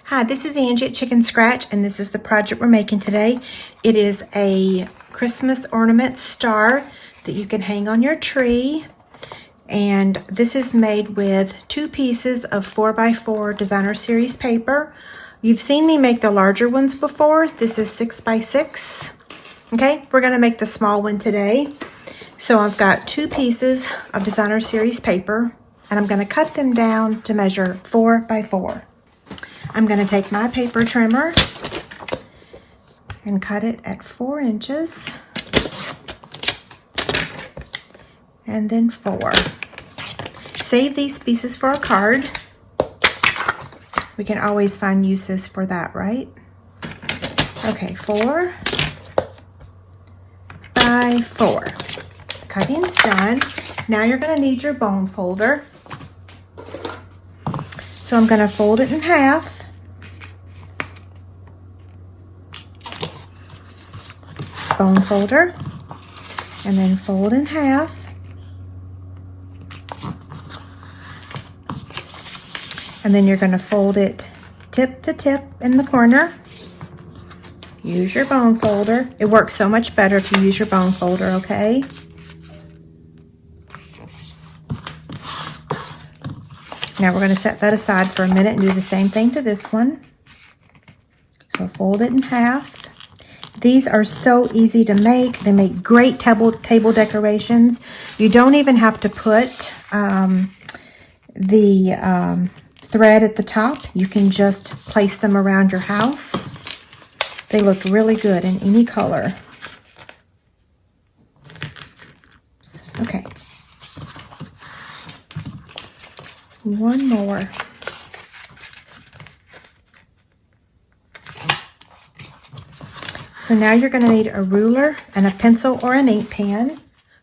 Hi, this is Angie at Chicken Scratch, and this is the project we're making today. It is a Christmas ornament star that you can hang on your tree. And this is made with 2 pieces of 4x4 Designer Series paper. You've seen me make the larger ones before. This is 6x6. Okay, we're gonna make the small one today. So I've got 2 pieces of Designer Series paper, and I'm gonna cut them down to measure 4x4. I'm going to take my paper trimmer and cut it at 4 inches and then 4. Save these pieces for a card. We can always find uses for that, right? Okay, 4 by 4. Cutting's done. Now you're going to need your bone folder. So I'm going to fold it in half. Bone folder, and then fold in half, and then you're going to fold it tip to tip in the corner. Use your bone folder. It works so much better if you use your bone folder, okay? Now we're going to set that aside for a minute and do the same thing to this one. So fold it in half. These are so easy to make. They make great table decorations. You don't even have to put the thread at the top. You can just place them around your house. They look really good in any color. Okay. One more. So now you're going to need a ruler and a pencil or an ink pen.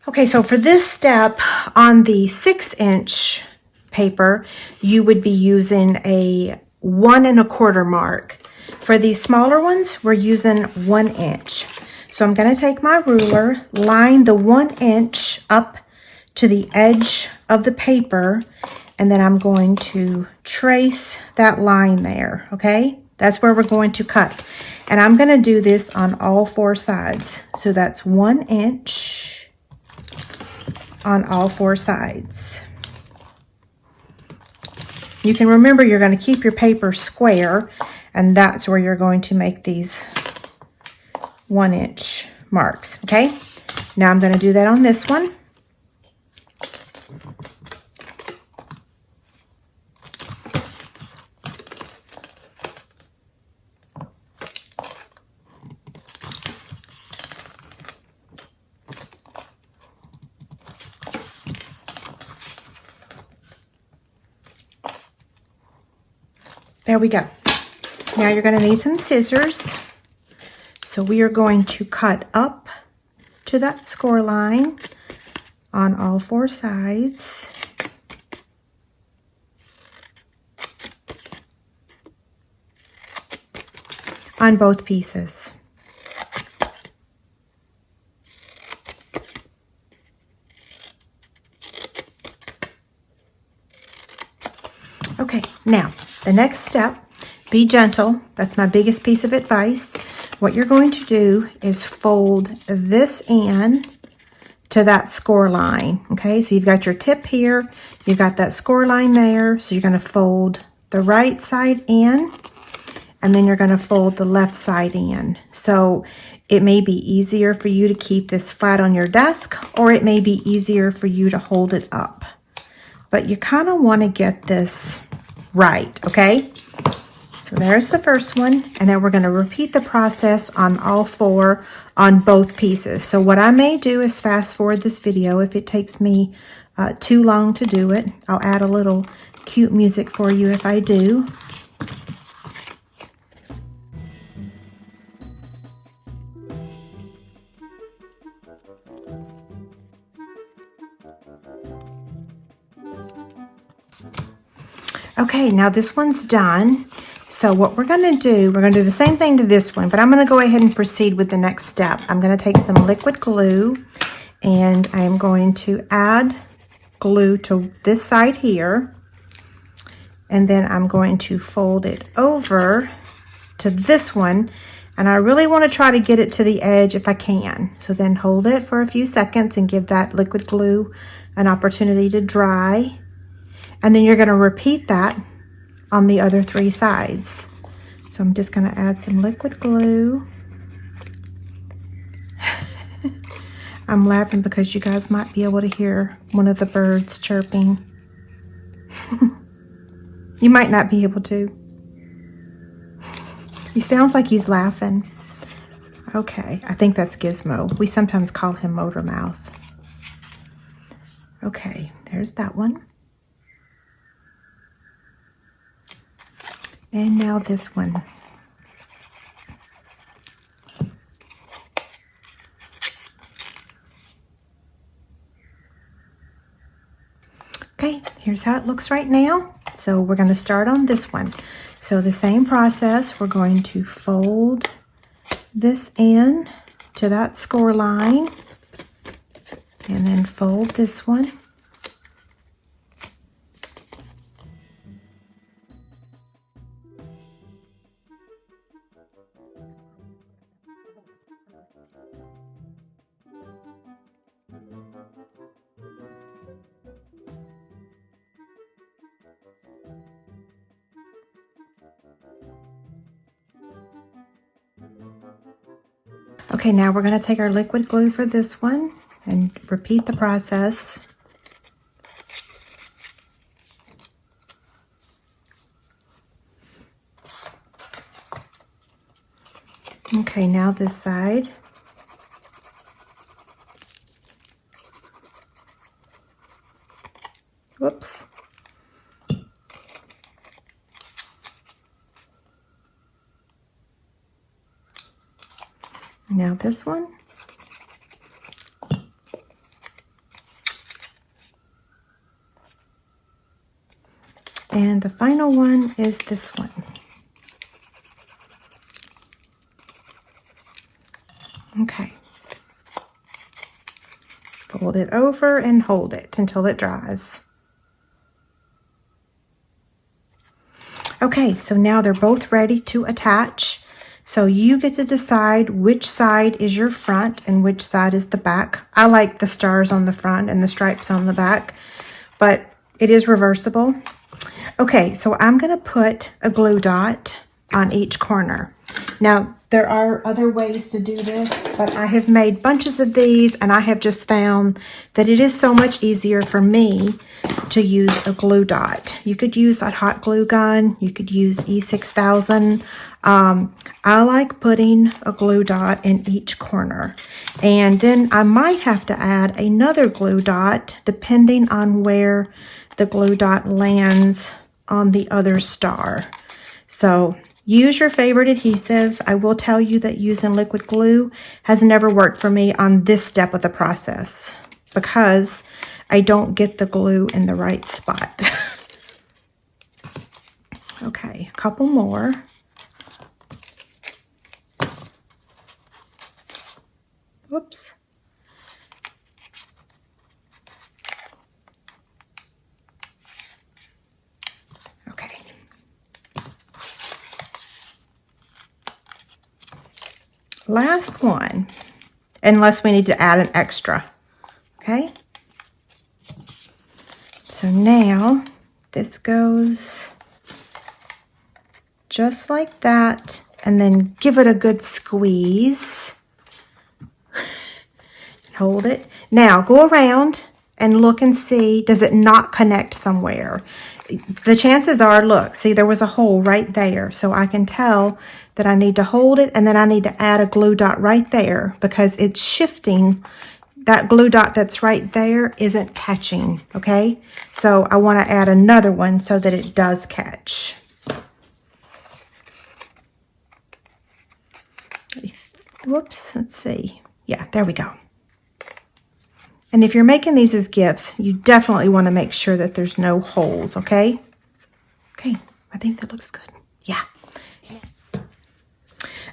Okay, so for this step on the 6-inch paper, you would be using a 1 1/4 mark. For these smaller ones, we're using 1 inch. So I'm going to take my ruler, line the 1 inch up to the edge of the paper, and then I'm going to trace that line there, okay? That's where we're going to cut. And I'm going to do this on all 4 sides. So that's 1 inch on all 4 sides. You can remember you're going to keep your paper square, and that's where you're going to make these 1 inch marks, okay? Now I'm going to do that on this one. There we go. Now you're going to need some scissors. So we are going to cut up to that score line on all 4 sides. On both pieces. Okay, now the next step, be gentle. That's my biggest piece of advice. What you're going to do is fold this in to that score line. Okay, so you've got your tip here, you've got that score line there. So you're going to fold the right side in, and then you're going to fold the left side in. So it may be easier for you to keep this flat on your desk, or it may be easier for you to hold it up. But you kind of want to get this right, okay? So there's the first one, and then we're going to repeat the process on all 4 on both pieces. So what I may do is fast forward this video if it takes me too long to do it. I'll add a little cute music for you if I do. Okay, now this one's done. So what we're going to do the same thing to this one, but I'm going to go ahead and proceed with the next step. I'm going to take some liquid glue, and I am going to add glue to this side here. and then I'm going to fold it over to this one, and I really want to try to get it to the edge if I can. So then hold it for a few seconds and give that liquid glue an opportunity to dry, and then you're going to repeat that on the other 3 sides. So I'm just going to add some liquid glue. I'm laughing because you guys might be able to hear one of the birds chirping. You might not be able to. He sounds like he's laughing. Okay, I think that's Gizmo. We sometimes call him Motor Mouth. Okay, there's that one. And now this one. Okay, here's how it looks right now. So we're going to start on this one. So the same process, we're going to fold this in to that score line, and then fold this one. Okay, now we're going to take our liquid glue for this one and repeat the process. Okay, now this side. Whoops. Now this one. And the final one is this one. Okay. Fold it over and hold it until it dries. Okay, so now they're both ready to attach. So you get to decide which side is your front and which side is the back. I like the stars on the front and the stripes on the back, but it is reversible. Okay, so I'm going to put a glue dot on each corner. Now, there are other ways to do this, but I have made bunches of these, and I have just found that it is so much easier for me to use a glue dot. You could use a hot glue gun. You could use E6000. I like putting a glue dot in each corner, and then I might have to add another glue dot depending on where the glue dot lands on the other star. So use your favorite adhesive. I will tell you that using liquid glue has never worked for me on this step of the process because I don't get the glue in the right spot. Okay, a couple more. Whoops. Okay. Last one, unless we need to add an extra. Okay. So now this goes just like that, and then give it a good squeeze. Hold it. Now go around and look and see, does it not connect somewhere? The chances are, look, see, there was a hole right there. So I can tell that I need to hold it, and then I need to add a glue dot right there because it's shifting. That glue dot that's right there isn't catching, okay? So I want to add another one so that it does catch. Whoops, let's see. Yeah, there we go. And if you're making these as gifts, you definitely want to make sure that there's no holes, okay? Okay, I think that looks good. Yeah.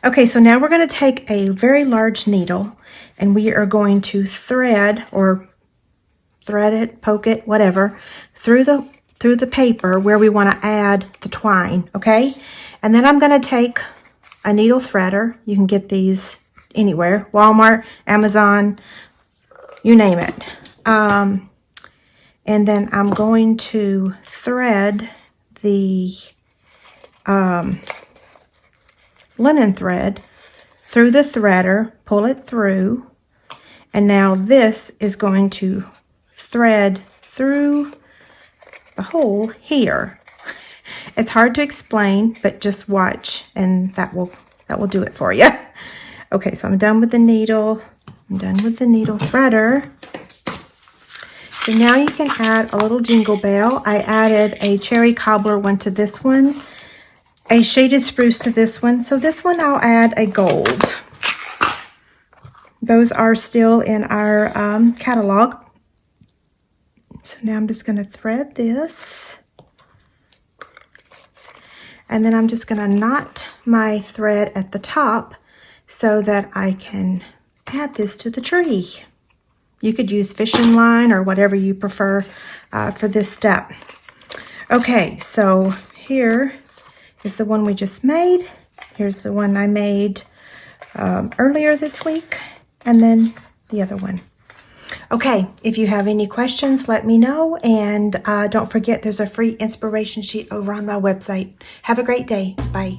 Okay, so now we're going to take a very large needle, and we are going to thread, or thread it, poke it, whatever, through the through the paper where we want to add the twine, okay? And then I'm going to take a needle threader. You can get these anywhere, Walmart, Amazon, you name it. And then I'm going to thread the linen thread through the threader, pull it through, and now this is going to thread through the hole here. It's hard to explain, but just watch and that will do it for you. Okay, so I'm done with the needle. I'm done with the needle threader. So now you can add a little jingle bell. I added a cherry cobbler one to this one, a shaded spruce to this one. So this one I'll add a gold. Those are still in our catalog. So now I'm just going to thread this. And then I'm just going to knot my thread at the top so that I can add this to the tree. You could use fishing line or whatever you prefer for this step. Okay, so here is the one we just made. Here's the one I made earlier this week, and then the other one. Okay, if you have any questions, let me know, and don't forget there's a free inspiration sheet over on my website. Have a great day. Bye.